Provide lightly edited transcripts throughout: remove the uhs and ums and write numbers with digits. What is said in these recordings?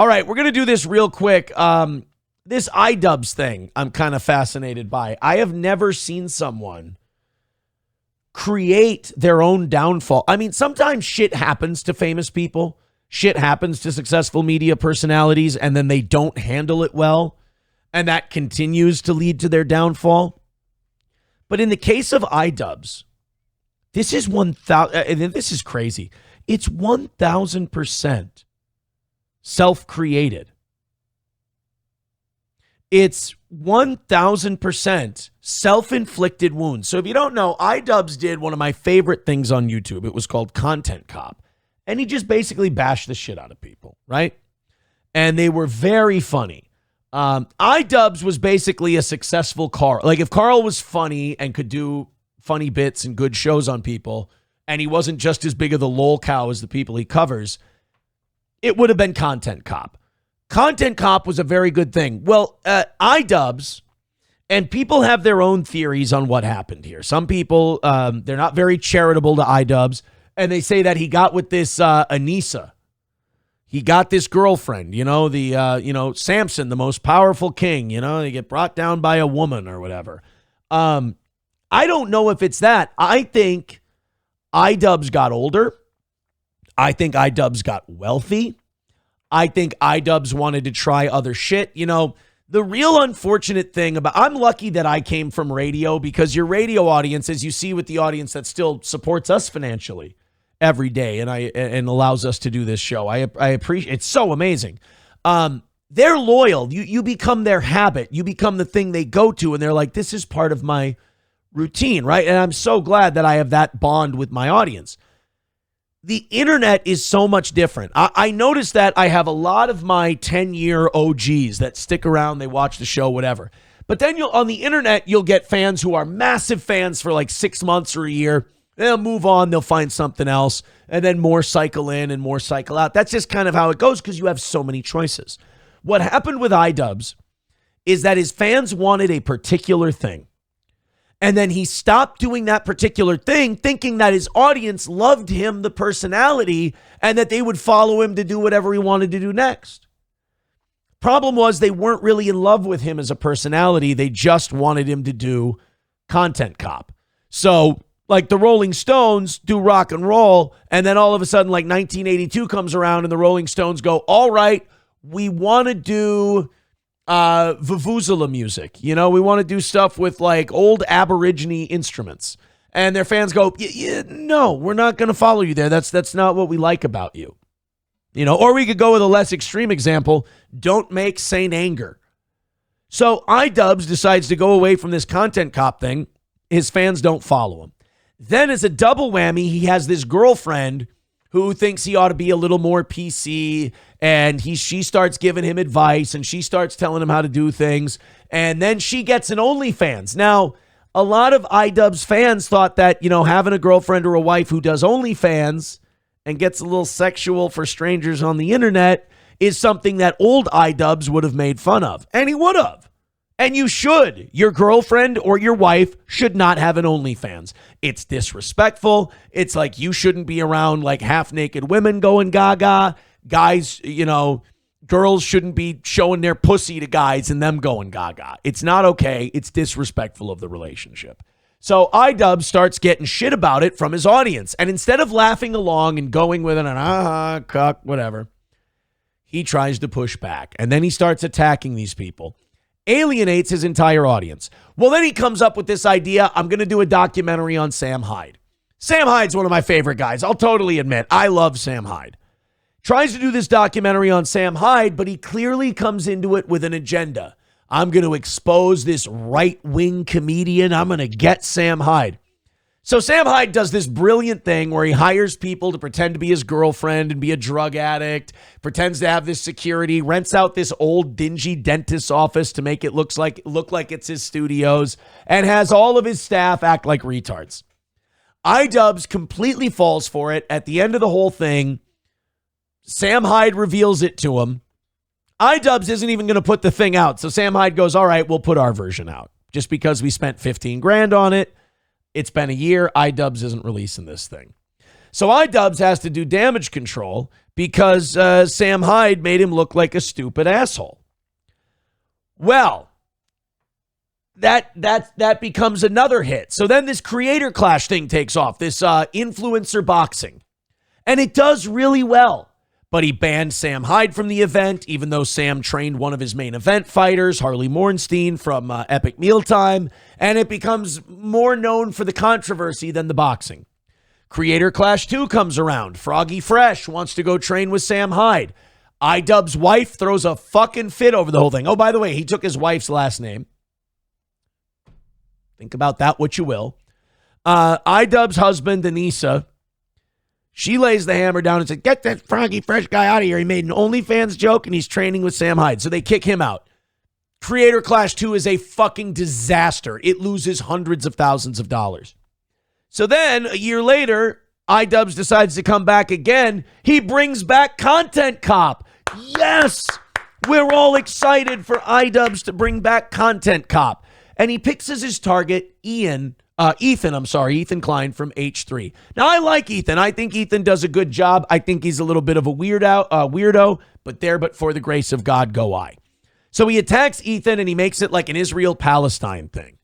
All right, we're going to do this real quick. This iDubbz thing, I'm kind of fascinated by. I have never seen someone create their own downfall. I mean, sometimes shit happens to famous people. Shit happens to successful media personalities, and then they don't handle it well, and that continues to lead to their downfall. But in the case of iDubbz, this is 1,000, and this is crazy. It's 1,000% self-created. It's 1,000% self-inflicted wounds. So if you don't know, iDubbz did one of my favorite things on YouTube. It was called Content Cop. And he just basically bashed the shit out of people, right? And they were very funny. iDubbz was basically a successful Carl. Like if Carl was funny and could do funny bits and good shows on people, and he wasn't just as big of the lol cow as the people he covers, it would have been Content Cop. Content Cop was a very good thing. Well, iDubbz, and people have their own theories on what happened here. Some people, they're not very charitable to iDubbz, and they say that he got with this Anissa. He got this girlfriend, Samson, the most powerful king, they get brought down by a woman or whatever. I don't know if it's that. I think iDubbz got older. I think iDubbz got wealthy. I think iDubbz wanted to try other shit. The real unfortunate thing I'm lucky that I came from radio, because your radio audience, as you see with the audience that still supports us financially every day and allows us to do this show, I appreciate. It's so amazing. They're loyal. You become their habit. You become the thing they go to, and they're like, this is part of my routine, right? And I'm so glad that I have that bond with my audience. The internet is so much different. I noticed that I have a lot of my 10-year OGs that stick around, they watch the show, whatever. But then on the internet, you'll get fans who are massive fans for like 6 months or a year. They'll move on, they'll find something else, and then more cycle in and more cycle out. That's just kind of how it goes because you have so many choices. What happened with iDubbz is that his fans wanted a particular thing. And then he stopped doing that particular thing, thinking that his audience loved him, the personality, and that they would follow him to do whatever he wanted to do next. Problem was they weren't really in love with him as a personality. They just wanted him to do Content Cop. So like the Rolling Stones do rock and roll, and then all of a sudden like 1982 comes around and the Rolling Stones go, all right, we want to do vuvuzela music. We want to do stuff with like old Aborigine instruments. And their fans go, no, we're not going to follow you there. That's not what we like about you. Or we could go with a less extreme example. Don't make Saint Anger. So iDubbz decides to go away from this Content Cop thing. His fans don't follow him. Then as a double whammy, he has this girlfriend who thinks he ought to be a little more PC, and she starts giving him advice, and she starts telling him how to do things, and then she gets an OnlyFans. Now, a lot of iDubbz fans thought that, having a girlfriend or a wife who does OnlyFans and gets a little sexual for strangers on the internet is something that old iDubbz would have made fun of, and he would have. And you should. Your girlfriend or your wife should not have an OnlyFans. It's disrespectful. It's like you shouldn't be around like half-naked women going gaga. Guys, girls shouldn't be showing their pussy to guys and them going gaga. It's not okay. It's disrespectful of the relationship. So iDubbz starts getting shit about it from his audience. And instead of laughing along and going with it and cuck, whatever, he tries to push back. And then he starts attacking these people. Alienates his entire audience. Well, then he comes up with this idea. I'm going to do a documentary on Sam Hyde. Sam Hyde's one of my favorite guys. I'll totally admit, I love Sam Hyde. Tries to do this documentary on Sam Hyde, but he clearly comes into it with an agenda. I'm going to expose this right-wing comedian. I'm going to get Sam Hyde. So Sam Hyde does this brilliant thing where he hires people to pretend to be his girlfriend and be a drug addict, pretends to have this security, rents out this old dingy dentist's office to make it look like it's his studios, and has all of his staff act like retards. iDubbz completely falls for it. At the end of the whole thing, Sam Hyde reveals it to him. iDubbz isn't even going to put the thing out. So Sam Hyde goes, all right, we'll put our version out. Just because we spent $15,000 on it. It's been a year. iDubbz isn't releasing this thing. So iDubbz has to do damage control because Sam Hyde made him look like a stupid asshole. Well, that becomes another hit. So then this creator clash thing takes off, this influencer boxing. And it does really well. But he banned Sam Hyde from the event, even though Sam trained one of his main event fighters, Harley Morenstein from Epic Mealtime. And it becomes more known for the controversy than the boxing. Creator Clash 2 comes around. Froggy Fresh wants to go train with Sam Hyde. iDubbz' wife throws a fucking fit over the whole thing. Oh, by the way, he took his wife's last name. Think about that what you will. iDubbz' husband, Anissa, she lays the hammer down and says, get that Froggy Fresh guy out of here. He made an OnlyFans joke and he's training with Sam Hyde. So they kick him out. Creator Clash 2 is a fucking disaster. It loses hundreds of thousands of dollars. So then a year later, iDubbz decides to come back again. He brings back Content Cop. Yes, we're all excited for iDubbz to bring back Content Cop. And he picks as his target Ethan Klein from H3. Now, I like Ethan. I think Ethan does a good job. I think he's a little bit of a weirdo, but for the grace of God, go I. So he attacks Ethan and he makes it like an Israel-Palestine thing.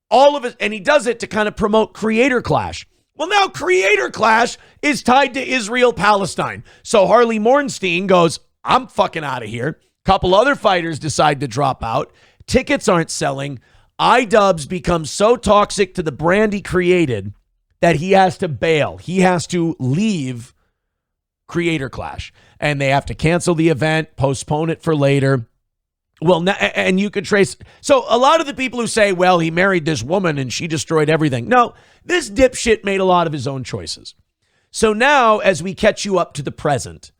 All of it, and he does it to kind of promote Creator Clash. Well, now Creator Clash is tied to Israel-Palestine. So Harley Morenstein goes, I'm fucking out of here. Couple other fighters decide to drop out. Tickets aren't selling. iDubbz becomes so toxic to the brand he created that he has to bail. He has to leave Creator Clash. And they have to cancel the event, postpone it for later. Well, and you could trace. So a lot of the people who say, well, he married this woman and she destroyed everything. No, this dipshit made a lot of his own choices. So now, as we catch you up to the present,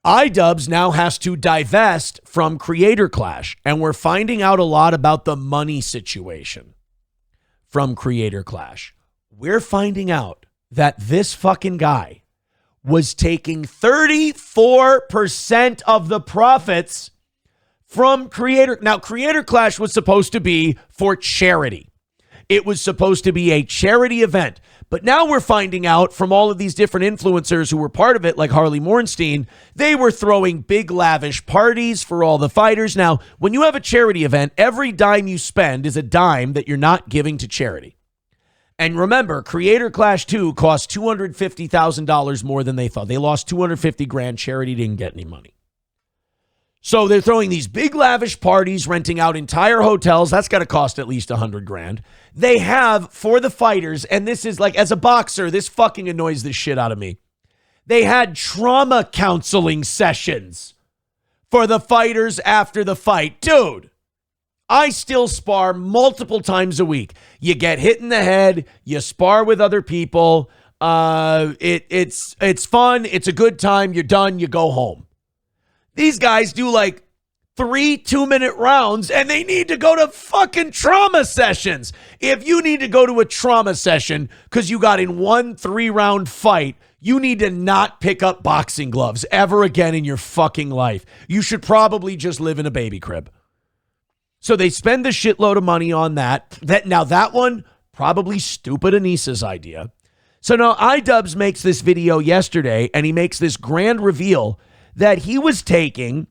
iDubbz now has to divest from Creator Clash. And we're finding out a lot about the money situation from Creator Clash. We're finding out that this fucking guy was taking 34% of the profits from Creator. Now, Creator Clash was supposed to be for charity. It was supposed to be a charity event. But now we're finding out from all of these different influencers who were part of it, like Harley Morenstein, they were throwing big lavish parties for all the fighters. Now, when you have a charity event, every dime you spend is a dime that you're not giving to charity. And remember, Creator Clash 2 cost $250,000 more than they thought. They lost $250,000. Charity didn't get any money. So they're throwing these big lavish parties, renting out entire hotels. That's got to cost at least $100,000. They have for the fighters, and this is like, as a boxer, this fucking annoys the shit out of me. They had trauma counseling sessions for the fighters after the fight. Dude, I still spar multiple times a week. You get hit in the head, you spar with other people. It's fun. It's a good time. You're done. You go home. These guys do like 3 2-minute rounds and they need to go to fucking trauma sessions. If you need to go to a trauma session because you got in one 3-round fight, you need to not pick up boxing gloves ever again in your fucking life. You should probably just live in a baby crib. So they spend a shitload of money on that. Now that one, probably stupid Anissa's idea. So now iDubbz makes this video yesterday and he makes this grand reveal that he was taking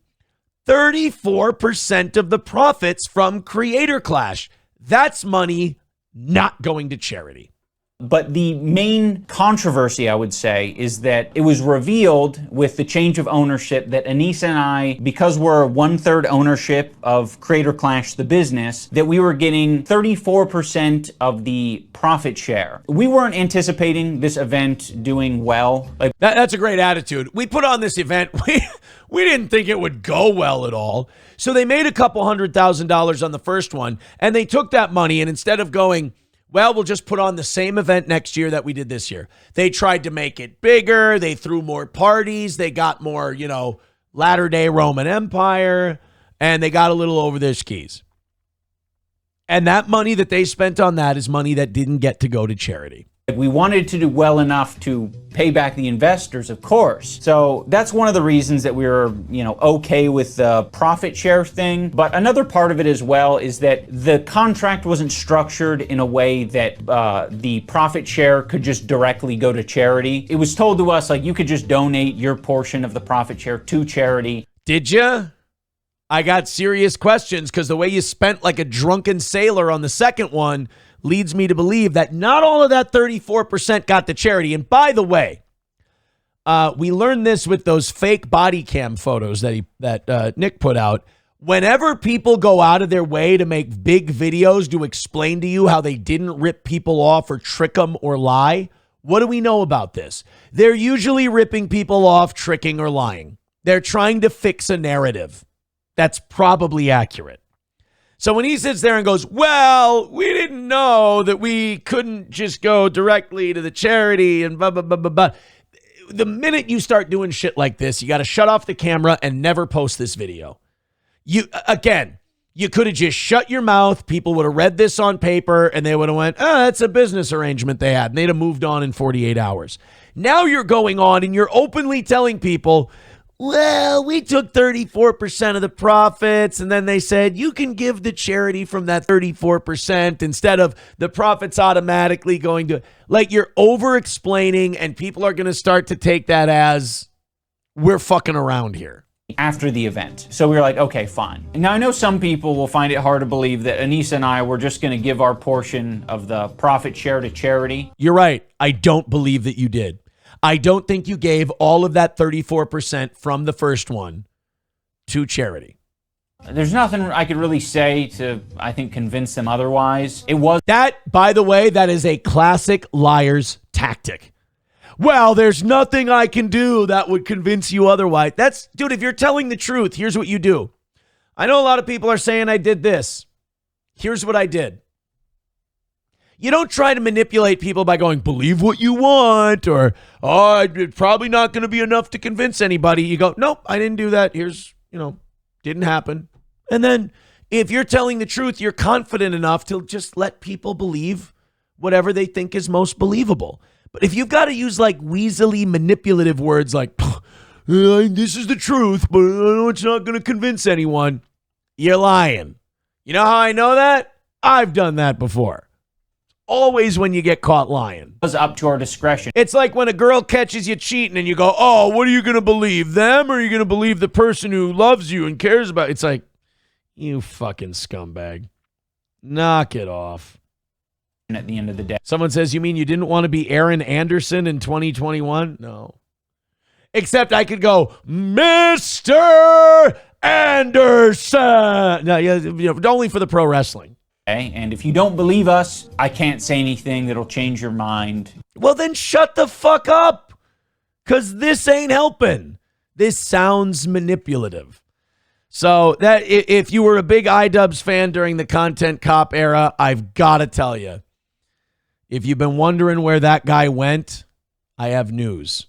34% of the profits from Creator Clash. That's money not going to charity. But the main controversy, I would say, is that it was revealed with the change of ownership that Anissa and I, because we're 1/3 ownership of Creator Clash, the business, that we were getting 34% of the profit share. We weren't anticipating this event doing well. That's a great attitude. We put on this event. We didn't think it would go well at all. So they made a couple $100,000 on the first one, and they took that money, and instead of going, well, we'll just put on the same event next year that we did this year, they tried to make it bigger. They threw more parties. They got more, latter-day Roman Empire, and they got a little over their skis. And that money that they spent on that is money that didn't get to go to charity. We wanted to do well enough to pay back the investors, of course. So that's one of the reasons that we were, okay with the profit share thing. But another part of it as well is that the contract wasn't structured in a way that the profit share could just directly go to charity. It was told to us, like, you could just donate your portion of the profit share to charity. Did you? I got serious questions because the way you spent like a drunken sailor on the second one leads me to believe that not all of that 34% got to charity. And by the way, we learned this with those fake body cam photos that Nick put out. Whenever people go out of their way to make big videos to explain to you how they didn't rip people off or trick them or lie, what do we know about this? They're usually ripping people off, tricking, or lying. They're trying to fix a narrative. That's probably accurate. So when he sits there and goes, well, we didn't know that we couldn't just go directly to the charity and blah, blah, blah, blah, blah. The minute you start doing shit like this, you got to shut off the camera and never post this video. You could have just shut your mouth. People would have read this on paper and they would have went, that's a business arrangement they had. And they'd have moved on in 48 hours. Now you're going on and you're openly telling people, well, we took 34% of the profits, and then they said you can give the charity from that 34% instead of the profits automatically going to, like, you're over explaining, and people are going to start to take that as we're fucking around here. After the event. So we were like, okay, fine. Now I know some people will find it hard to believe that Anissa and I were just going to give our portion of the profit share to charity. You're right. I don't believe that you did. I don't think you gave all of that 34% from the first one to charity. There's nothing I could really say to, I think, convince them otherwise. It was that, by the way, that is a classic liar's tactic. Well, there's nothing I can do that would convince you otherwise. Dude, if you're telling the truth, here's what you do. I know a lot of people are saying I did this. Here's what I did. You don't try to manipulate people by going, believe what you want, or, it's probably not going to be enough to convince anybody. You go, nope, I didn't do that. Here's, didn't happen. And then if you're telling the truth, you're confident enough to just let people believe whatever they think is most believable. But if you've got to use like weaselly manipulative words like, this is the truth, but it's not going to convince anyone, you're lying. You know how I know that? I've done that before. Always when you get caught lying. It was up to our discretion. It's like when a girl catches you cheating and you go, oh, what are you going to believe, them, or are you going to believe the person who loves you and cares about you? It's like, you fucking scumbag. Knock it off. And at the end of the day. Someone says, you mean you didn't want to be Aaron Anderson in 2021? No. Except I could go, Mr. Anderson. No, only for the pro wrestling. Okay? And if you don't believe us, I can't say anything that'll change your mind. Well, then shut the fuck up, because this ain't helping. This sounds manipulative. So that if you were a big iDubbz fan during the Content Cop era, I've got to tell you, if you've been wondering where that guy went, I have news.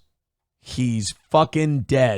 He's fucking dead.